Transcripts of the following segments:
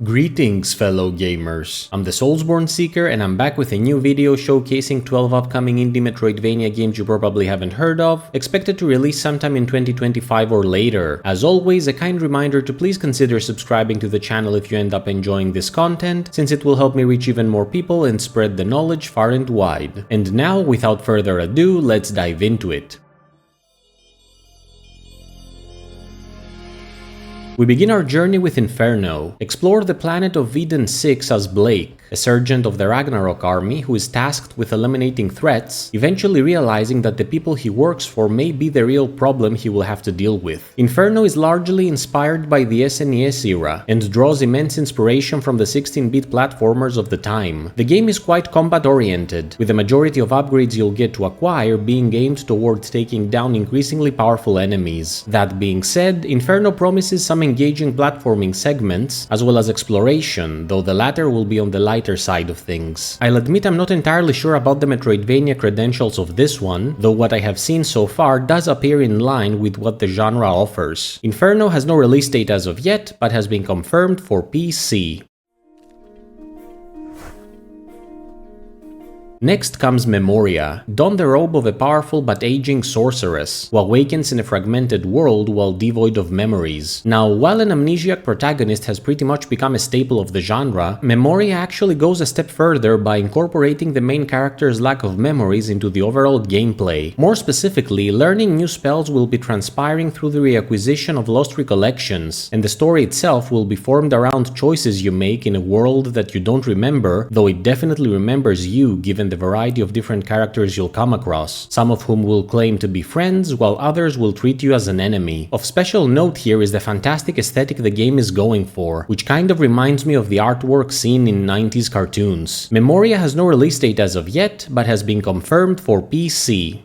Greetings fellow gamers, I'm the Soulsborne Seeker and I'm back with a new video showcasing 12 upcoming indie Metroidvania games you probably haven't heard of, expected to release sometime in 2025 or later. As always, a kind reminder to please consider subscribing to the channel if you end up enjoying this content, since it will help me reach even more people and spread the knowledge far and wide. And now, without further ado, let's dive into it. We begin our journey with Inferno. Explore the planet of Eden 6 as Blake, a sergeant of the Ragnarok army who is tasked with eliminating threats, eventually realizing that the people he works for may be the real problem he will have to deal with. Inferno is largely inspired by the SNES era and draws immense inspiration from the 16-bit platformers of the time. The game is quite combat-oriented, with the majority of upgrades you'll get to acquire being aimed towards taking down increasingly powerful enemies. That being said, Inferno promises some engaging platforming segments, as well as exploration, though the latter will be on the lighter side of things. I'll admit I'm not entirely sure about the Metroidvania credentials of this one, though what I have seen so far does appear in line with what the genre offers. Inferno has no release date as of yet, but has been confirmed for PC. Next comes Memoria. Don the robe of a powerful but aging sorceress, who awakens in a fragmented world while devoid of memories. Now, while an amnesiac protagonist has pretty much become a staple of the genre, Memoria actually goes a step further by incorporating the main character's lack of memories into the overall gameplay. More specifically, learning new spells will be transpiring through the reacquisition of lost recollections, and the story itself will be formed around choices you make in a world that you don't remember, though it definitely remembers you given the variety of different characters you'll come across, some of whom will claim to be friends, while others will treat you as an enemy. Of special note here is the fantastic aesthetic the game is going for, which kind of reminds me of the artwork seen in 90s cartoons. Memoria has no release date as of yet, but has been confirmed for PC.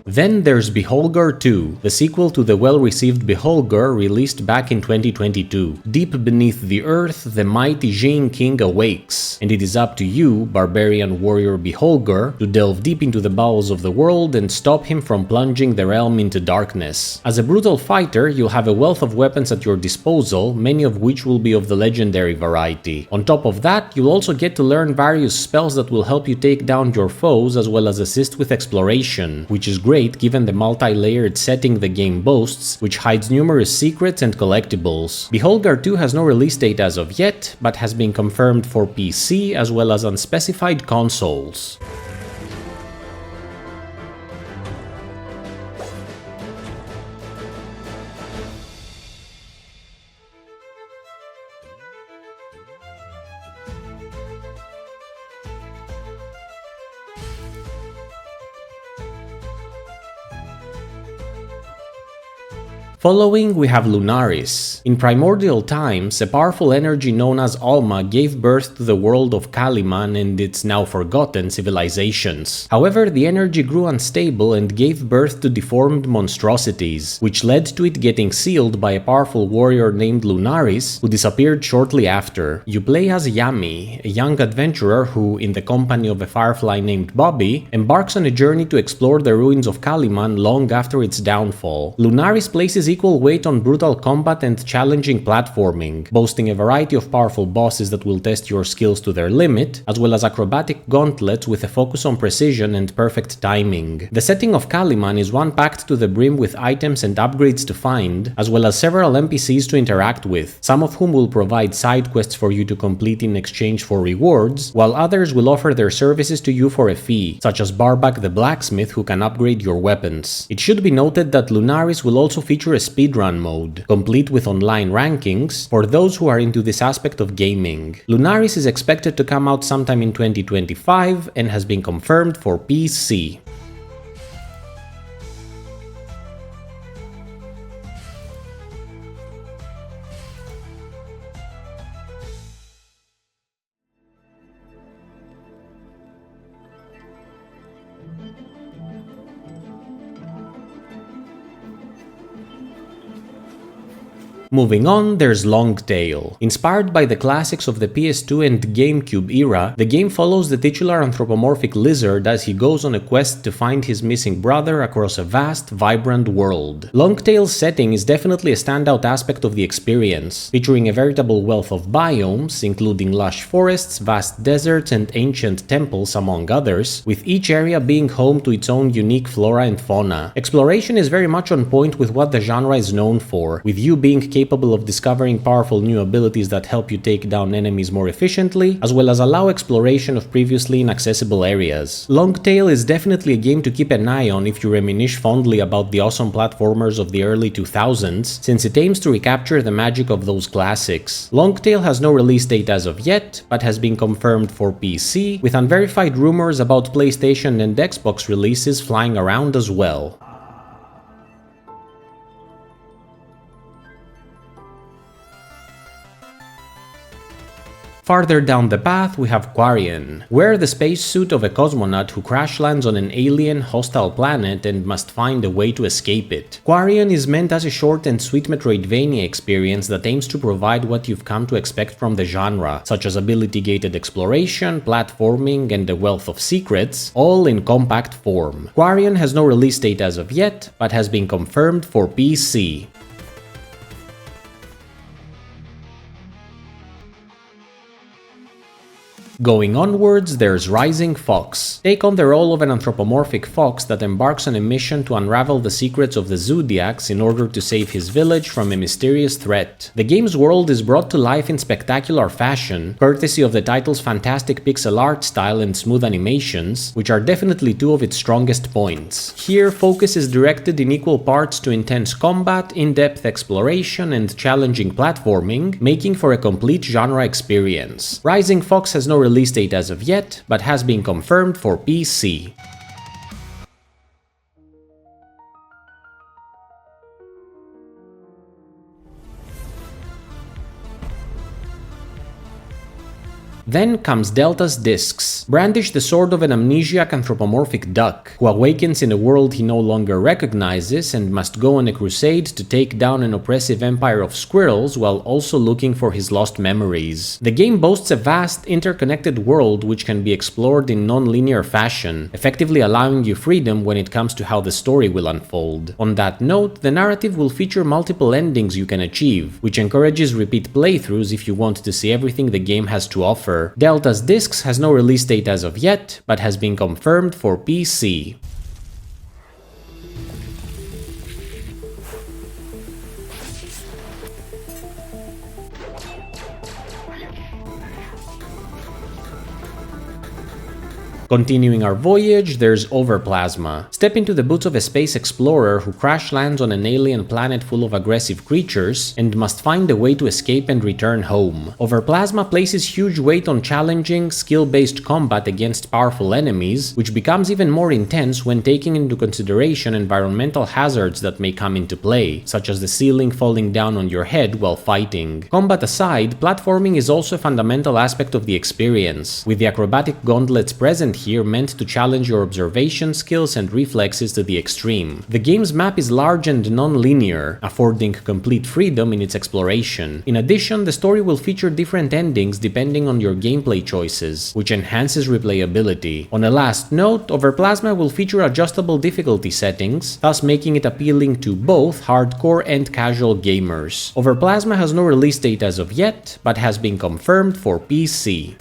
Then there's Beholgar 2, the sequel to the well-received Beholgar released back in 2022. Deep beneath the earth, the mighty Jin King awakes, and it is up to you, barbarian warrior Beholgar, to delve deep into the bowels of the world and stop him from plunging the realm into darkness. As a brutal fighter, you'll have a wealth of weapons at your disposal, many of which will be of the legendary variety. On top of that, you'll also get to learn various spells that will help you take down your foes as well as assist with exploration, which is great given the multi-layered setting the game boasts, which hides numerous secrets and collectibles. Beholgar 2 has no release date as of yet, but has been confirmed for PC as well as unspecified consoles. Following, we have Lunaris. In primordial times, a powerful energy known as Alma gave birth to the world of Kaliman and its now forgotten civilizations. However, the energy grew unstable and gave birth to deformed monstrosities, which led to it getting sealed by a powerful warrior named Lunaris, who disappeared shortly after. You play as Yami, a young adventurer who, in the company of a firefly named Bobby, embarks on a journey to explore the ruins of Kaliman long after its downfall. Lunaris places equal weight on brutal combat and challenging platforming, boasting a variety of powerful bosses that will test your skills to their limit, as well as acrobatic gauntlets with a focus on precision and perfect timing. The setting of Kaliman is one packed to the brim with items and upgrades to find, as well as several NPCs to interact with, some of whom will provide side quests for you to complete in exchange for rewards, while others will offer their services to you for a fee, such as Barbak the blacksmith who can upgrade your weapons. It should be noted that Lunaris will also feature a speedrun mode, complete with online rankings, for those who are into this aspect of gaming. Lunaris is expected to come out sometime in 2025 and has been confirmed for PC. Moving on, there's Longtail. Inspired by the classics of the PS2 and GameCube era, the game follows the titular anthropomorphic lizard as he goes on a quest to find his missing brother across a vast, vibrant world. Longtail's setting is definitely a standout aspect of the experience, featuring a veritable wealth of biomes, including lush forests, vast deserts, and ancient temples, among others, with each area being home to its own unique flora and fauna. Exploration is very much on point with what the genre is known for, with you being capable of discovering powerful new abilities that help you take down enemies more efficiently, as well as allow exploration of previously inaccessible areas. Longtail is definitely a game to keep an eye on if you reminisce fondly about the awesome platformers of the early 2000s, since it aims to recapture the magic of those classics. Longtail has no release date as of yet, but has been confirmed for PC, with unverified rumors about PlayStation and Xbox releases flying around as well. Farther down the path, we have Quarion. Wear the spacesuit of a cosmonaut who crash lands on an alien, hostile planet and must find a way to escape it. Quarion is meant as a short and sweet Metroidvania experience that aims to provide what you've come to expect from the genre, such as ability-gated exploration, platforming, and a wealth of secrets, all in compact form. Quarion has no release date as of yet, but has been confirmed for PC. Going onwards, there's Rising Fox. Take on the role of an anthropomorphic fox that embarks on a mission to unravel the secrets of the Zodiacs in order to save his village from a mysterious threat. The game's world is brought to life in spectacular fashion, courtesy of the title's fantastic pixel art style and smooth animations, which are definitely two of its strongest points. Here, focus is directed in equal parts to intense combat, in-depth exploration, and challenging platforming, making for a complete genre experience. Rising Fox has no release date as of yet, but has been confirmed for PC. Then comes Delta's Discs. Brandish the sword of an amnesiac anthropomorphic duck, who awakens in a world he no longer recognizes and must go on a crusade to take down an oppressive empire of squirrels while also looking for his lost memories. The game boasts a vast, interconnected world which can be explored in non-linear fashion, effectively allowing you freedom when it comes to how the story will unfold. On that note, the narrative will feature multiple endings you can achieve, which encourages repeat playthroughs if you want to see everything the game has to offer. Delta's Discs has no release date as of yet, but has been confirmed for PC. Continuing our voyage, there's Overplasma. Step into the boots of a space explorer who crash lands on an alien planet full of aggressive creatures and must find a way to escape and return home. Overplasma places huge weight on challenging, skill-based combat against powerful enemies, which becomes even more intense when taking into consideration environmental hazards that may come into play, such as the ceiling falling down on your head while fighting. Combat aside, platforming is also a fundamental aspect of the experience, with the acrobatic gauntlets present here meant to challenge your observation skills and reflexes to the extreme. The game's map is large and non-linear, affording complete freedom in its exploration. In addition, the story will feature different endings depending on your gameplay choices, which enhances replayability. On a last note, Overplasma will feature adjustable difficulty settings, thus making it appealing to both hardcore and casual gamers. Overplasma has no release date as of yet, but has been confirmed for PC.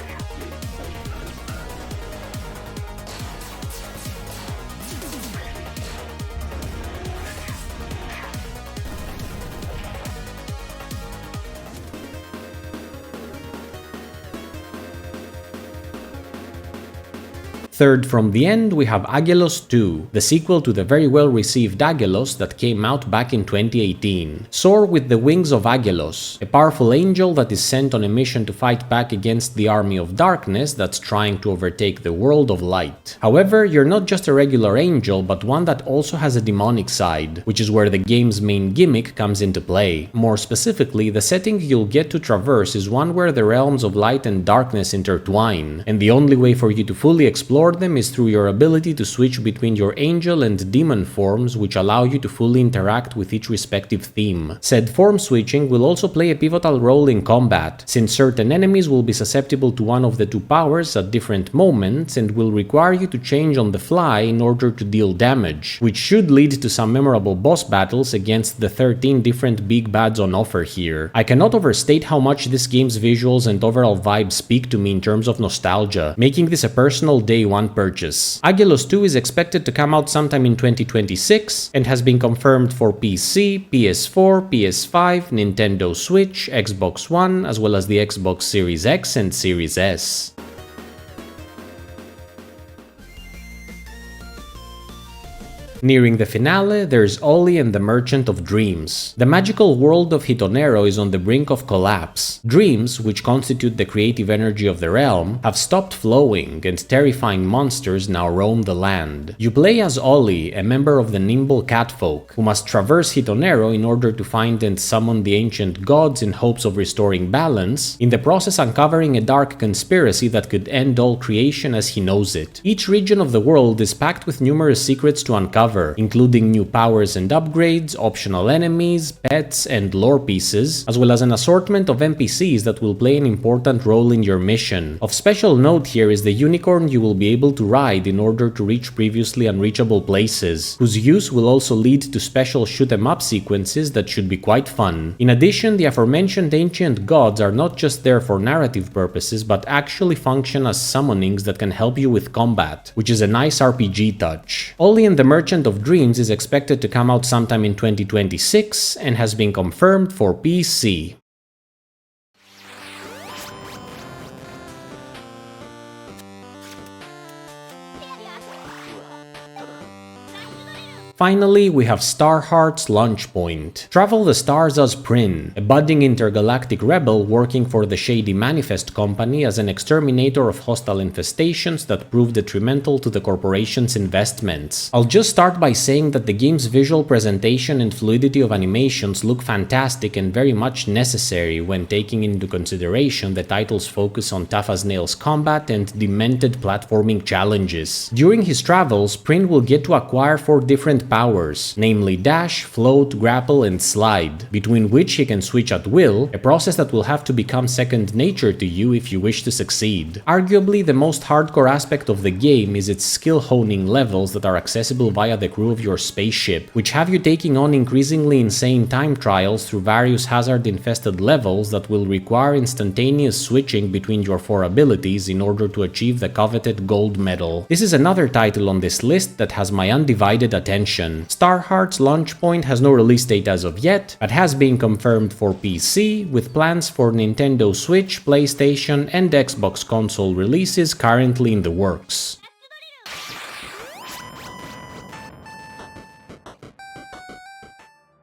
Third from the end, we have Aggelos 2, the sequel to the very well received Aggelos that came out back in 2018. Soar with the wings of Aggelos, a powerful angel that is sent on a mission to fight back against the army of darkness that's trying to overtake the world of light. However, you're not just a regular angel, but one that also has a demonic side, which is where the game's main gimmick comes into play. More specifically, the setting you'll get to traverse is one where the realms of light and darkness intertwine, and the only way for you to fully explore explore them is through your ability to switch between your angel and demon forms, which allow you to fully interact with each respective theme. Said form switching will also play a pivotal role in combat, since certain enemies will be susceptible to one of the two powers at different moments and will require you to change on the fly in order to deal damage, which should lead to some memorable boss battles against the 13 different big bads on offer here. I cannot overstate how much this game's visuals and overall vibe speak to me in terms of nostalgia, making this a personal day one purchase. Aggelos 2 is expected to come out sometime in 2026 and has been confirmed for PC, PS4, PS5, Nintendo Switch, Xbox One, as well as the Xbox Series X and Series S. Nearing the finale, there's Ollie and the Merchant of Dreams. The magical world of Hitonero is on the brink of collapse. Dreams, which constitute the creative energy of the realm, have stopped flowing, and terrifying monsters now roam the land. You play as Ollie, a member of the nimble catfolk, who must traverse Hitonero in order to find and summon the ancient gods in hopes of restoring balance, in the process uncovering a dark conspiracy that could end all creation as he knows it. Each region of the world is packed with numerous secrets to uncover, including new powers and upgrades, optional enemies, pets, and lore pieces, as well as an assortment of NPCs that will play an important role in your mission. Of special note here is the unicorn you will be able to ride in order to reach previously unreachable places, whose use will also lead to special shoot-em-up sequences that should be quite fun. In addition, the aforementioned ancient gods are not just there for narrative purposes, but actually function as summonings that can help you with combat, which is a nice RPG touch. Ollie and the Merchant of Dreams is expected to come out sometime in 2026 and has been confirmed for PC. Finally, we have Starheart's Launch Point. Travel the stars as Prin, a budding intergalactic rebel working for the shady Manifest Company as an exterminator of hostile infestations that prove detrimental to the corporation's investments. I'll just start by saying that the game's visual presentation and fluidity of animations look fantastic and very much necessary when taking into consideration the title's focus on tough-as-nails combat and demented platforming challenges. During his travels, Prin will get to acquire 4 different powers, namely dash, float, grapple, and slide, between which he can switch at will, a process that will have to become second nature to you if you wish to succeed. Arguably, the most hardcore aspect of the game is its skill honing levels that are accessible via the crew of your spaceship, which have you taking on increasingly insane time trials through various hazard-infested levels that will require instantaneous switching between your 4 abilities in order to achieve the coveted gold medal. This is another title on this list that has my undivided attention. Starheart's Launch Point has no release date as of yet, but has been confirmed for PC, with plans for Nintendo Switch, PlayStation, and Xbox console releases currently in the works.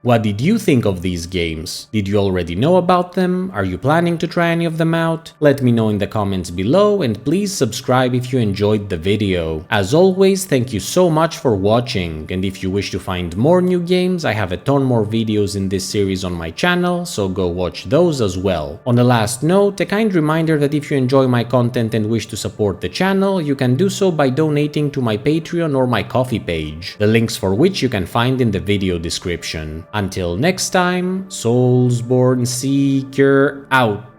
What did you think of these games? Did you already know about them? Are you planning to try any of them out? Let me know in the comments below, and please subscribe if you enjoyed the video. As always, thank you so much for watching, and if you wish to find more new games, I have a ton more videos in this series on my channel, so go watch those as well. On a last note, a kind reminder that if you enjoy my content and wish to support the channel, you can do so by donating to my Patreon or my Ko-fi page, the links for which you can find in the video description. Until next time, Soulsborne Seeker out.